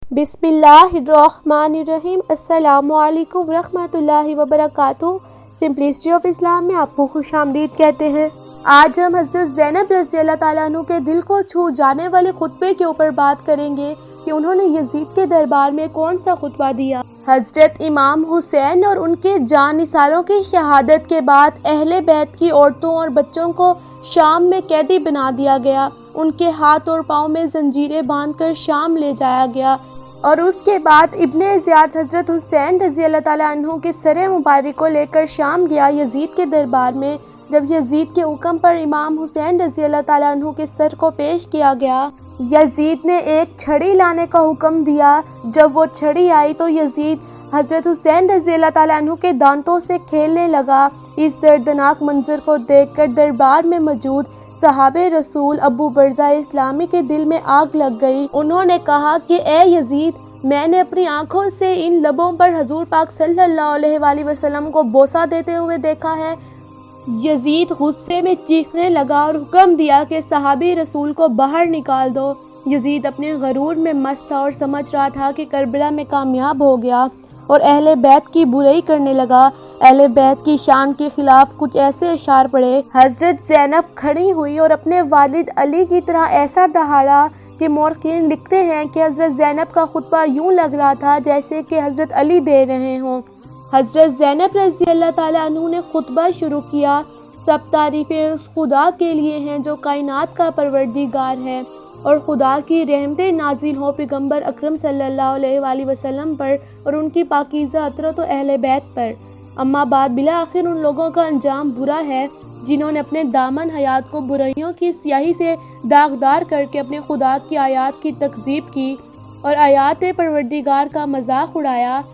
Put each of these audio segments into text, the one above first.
बिस्मिल्लाहिर्रहमानिर्रहीम। अस्सलामु अलैकुम रहमतुल्लाहि व बरकातुहू। सिंपलिसिटी ऑफ इस्लाम में आपको खुशामदीद कहते हैं। आज हम हज़रत ज़ैनब रज़ी अल्लाह ताला अन्हु के दिल को छू जाने वाले खुतबे के ऊपर बात करेंगे कि उन्होंने यजीद के दरबार में कौन सा खुतबा दिया। हज़रत इमाम हुसैन और उनके जानिसारों की शहादत के बाद अहले बैत की औरतों और बच्चों को शाम में कैदी बना दिया गया। उनके हाथ और पाँव में जंजीरें बांधकर शाम ले जाया गया और उसके बाद इब्ने ज़ियाद हज़रत हुसैन रज़ी अल्लाह ताला अन्हु के सरे मुबारक को लेकर शाम गया यजीद के दरबार में। जब यजीद के हुक्म पर इमाम हुसैन रज़ी अल्लाह ताला अन्हु के सर को पेश किया गया, यजीद ने एक छड़ी लाने का हुक्म दिया। जब वो छड़ी आई तो यजीद हज़रत हुसैन रज़ी अल्लाह ताला अन्हु के दांतों से खेलने लगा। इस दर्दनाक मंजर को देखकर दरबार में मौजूद सहाबे रसूल अबू बरज़ा इस्लामी के दिल में आग लग गई। उन्होंने कहा कि ए यजीद, मैंने अपनी आंखों से इन लबों पर हजूर पाक सल्लल्लाहु अलैहि वसल्लम को बोसा देते हुए देखा है। यजीद गुस्से में चीखने लगा और हुक्म दिया कि सहाबी रसूल को बाहर निकाल दो। यजीद अपने गरूर में मस्त था और समझ रहा था कि करबला में कामयाब हो गया और अहले बैत की बुराई करने लगा। अहले बैत की शान के खिलाफ कुछ ऐसे अशार पड़े। हजरत ज़ैनब खड़ी हुई और अपने वालिद अली की तरह ऐसा दहाड़ा कि मौरखीन लिखते हैं कि हजरत ज़ैनब का खुतबा यूं लग रहा था जैसे कि हजरत अली दे रहे हों। हजरत ज़ैनब रज़ी अल्लाह ताला अन्हु ने खुतबा शुरू किया। सब तारीफ़ें उस खुदा के लिए हैं जो कायनात का परवरदिगार है और खुदा की रहमतें नाजिल हो पैगंबर अकरम सल्लल्लाहु अलैहि वसल्लम पर और उनकी पाकीज़ा अतरत व अहले बैत पर। अम्मा बाद बिला आखिर उन लोगों का अंजाम बुरा है जिन्होंने अपने दामन हयात को बुराइयों की स्याही से दागदार करके अपने खुदा की आयात की तकज़ीब की और आयात परवरदिगार का मजाक उड़ाया।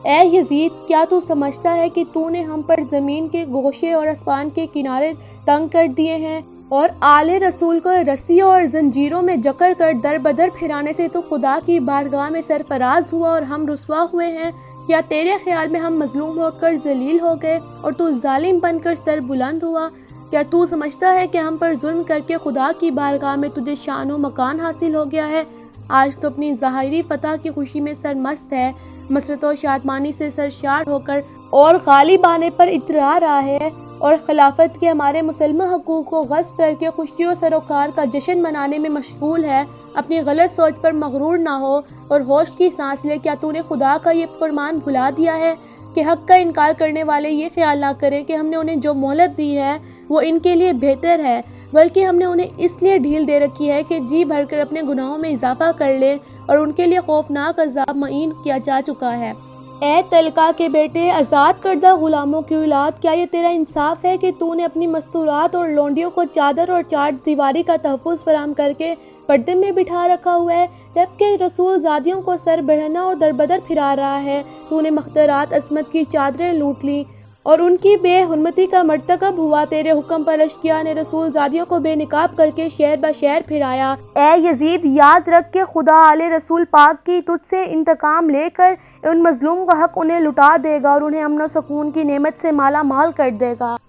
ए यजीद, क्या तू समझता है कि तूने हम पर ज़मीन के गोशे और आसमान के किनारे तंग कर दिए हैं और आले रसूल को रस्सियों और जंजीरों में जकड़ कर दर बदर फिराने से तो खुदा की बारगाह में सरफराज हुआ और हम रुस्वा हुए हैं। क्या तेरे ख्याल में हम मजलूम होकर जलील हो गए और तू जालिम बनकर सर बुलंद हुआ? क्या तू समझता है कि हम पर जुल्म करके खुदा की बारगाह में तुझे शान व मकान हासिल हो गया है? आज तो अपनी ज़ाहिरी फतह की खुशी में सरमस्त है, मसरत व शादमानी से सरशार होकर और गालिब आने पर इतरा रहा है और खिलाफत के हमारे मुसलमान हकूक़ को गस्ब करके खुशी व सरोकार का जश्न मनाने में मशगूल है। अपनी गलत सोच पर मगरूर ना हो और होश की सांस ले। क्या तूने खुदा का ये फरमान भुला दिया है कि हक का इनकार करने वाले ये ख्याल ना करें कि हमने उन्हें जो मोहलत दी है वो इनके लिए बेहतर है, बल्कि हमने उन्हें इसलिए ढील दे रखी है कि जी भरकर अपने गुनाहों में इजाफा कर ले और उनके लिए खौफनाक अजाब मईन किया जा चुका है। ए तलका के बेटे, आज़ाद करदा गुलामों की औलाद, क्या ये तेरा इंसाफ है कि तूने अपनी मस्तूरात और लौंडियों को चादर और चार दीवारी का तहफ़्फ़ुज़ फराहम करके पर्दे में बिठा रखा हुआ है, जबकि रसूल ज़ादियों को सर बढ़ना और दरबदर फिरा रहा है। तूने मख्तरात अस्मत की चादरें लूट ली और उनकी बेहुरमती का मर्तकब हुआ। तेरे हुक्म पर अशकिया ने रसूल ज़ादियों को बेनिकाब करके शहर ब शहर फिराया। ए यजीद, याद रख के खुदा आले रसूल पाक की तुझसे इंतकाम लेकर उन मजलूम का हक उन्हें लुटा देगा और उन्हें अमन व सुकून की नेमत से माला माल कर देगा।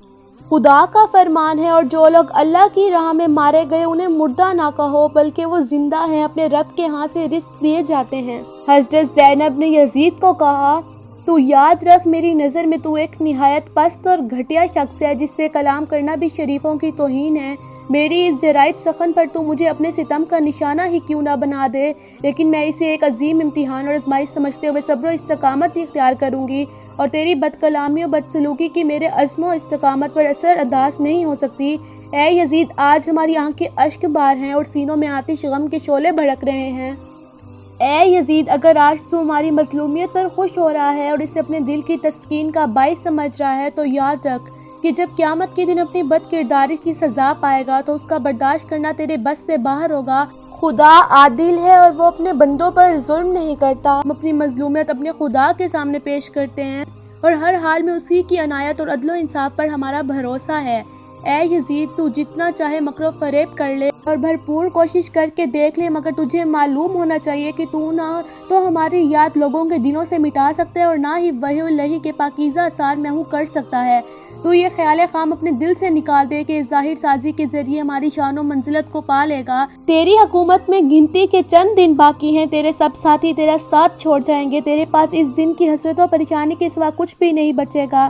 खुदा का फरमान है और जो लोग अल्लाह की राह में मारे गए उन्हें मुर्दा ना कहो, बल्कि वो जिंदा हैं, अपने रब के हाथ से रिस्क दिए जाते हैं। हज़रत ज़ैनब ने यजीद को कहा, तू याद रख, मेरी नज़र में तू एक निहायत पस्त और घटिया शख्स है जिससे कलाम करना भी शरीफों की तौहीन है। मेरी इस जराइत सखन पर तू मुझे अपने सितम का निशाना ही क्यों ना बना दे, लेकिन मैं इसे एक अजीम इम्तिहान और आजमाइश समझते हुए सब्र इस्तकामत इख्तियार करूँगी और तेरी बदकलामी और बदसलूकी की मेरे अज़्म व इस्तकामत पर असर अदास नहीं हो सकती। ए यजीद, आज हमारी आंखें अश्क बार हैं और सीनों में आतिश गम के शोले भड़क रहे हैं। ए यजीद, अगर आज तू हमारी मजलूमियत पर खुश हो रहा है और इसे अपने दिल की तस्कीन का बाइस समझ रहा है तो याद रख कि जब क़यामत के दिन अपनी बदकिरदारी की सज़ा पाएगा तो उसका बर्दाश्त करना तेरे बस से बाहर होगा। खुदा आदिल है और वो अपने बंदों पर जुल्म नहीं करता। हम अपनी मजलूमियत अपने खुदा के सामने पेश करते हैं और हर हाल में उसी की अनायत और अदल इंसाफ पर हमारा भरोसा है। ए यजीद, तू जितना चाहे मकरो फरेब कर ले और भरपूर कोशिश करके देख ले, मगर तुझे मालूम होना चाहिए कि तू ना तो हमारी याद लोगों के दिलों से मिटा सकता है और ना ही वही के पाकीज़ा आसार महू कर सकता है। تو یہ خیال خام اپنے دل سے نکال دے کہ ظاہر سازی کے ذریعے ہماری شان و منزلت کو پا لے گا۔ تیری حکومت میں گنتی کے چند دن باقی ہیں، تیرے سب ساتھی تیرا ساتھ چھوڑ جائیں گے، تیرے پاس اس دن کی حسرت و پریشانی کے سوا کچھ بھی نہیں بچے گا۔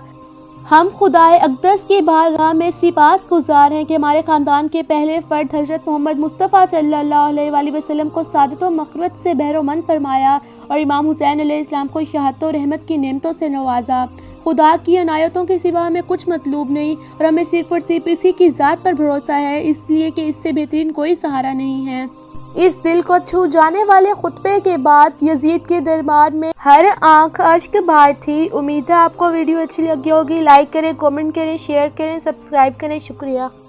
ہم خدائے اقدس کی بارگاہ میں سپاس گزار ہیں کہ ہمارے خاندان کے پہلے فرد حضرت محمد مصطفیٰ صلی اللہ علیہ وآلہ وسلم کو سعادت و مغفرت سے بہرومند فرمایا اور امام حسین علیہ السلام کو شہادت و رحمت کی نعمتوں سے نوازا۔ خدا کی عنایتوں کے سوا ہمیں کچھ مطلوب نہیں اور ہمیں صرف اور صرف اسی کی ذات پر بھروسہ ہے، اس لیے کہ اس سے بہترین کوئی سہارا نہیں ہے۔ اس دل کو چھو جانے والے خطبے کے بعد یزید کے دربار میں ہر آنکھ اشک بار تھی۔ امید ہے آپ کو ویڈیو اچھی لگی ہوگی۔ لائک کریں، کامنٹ کریں، شیئر کریں، سبسکرائب کریں۔ شکریہ۔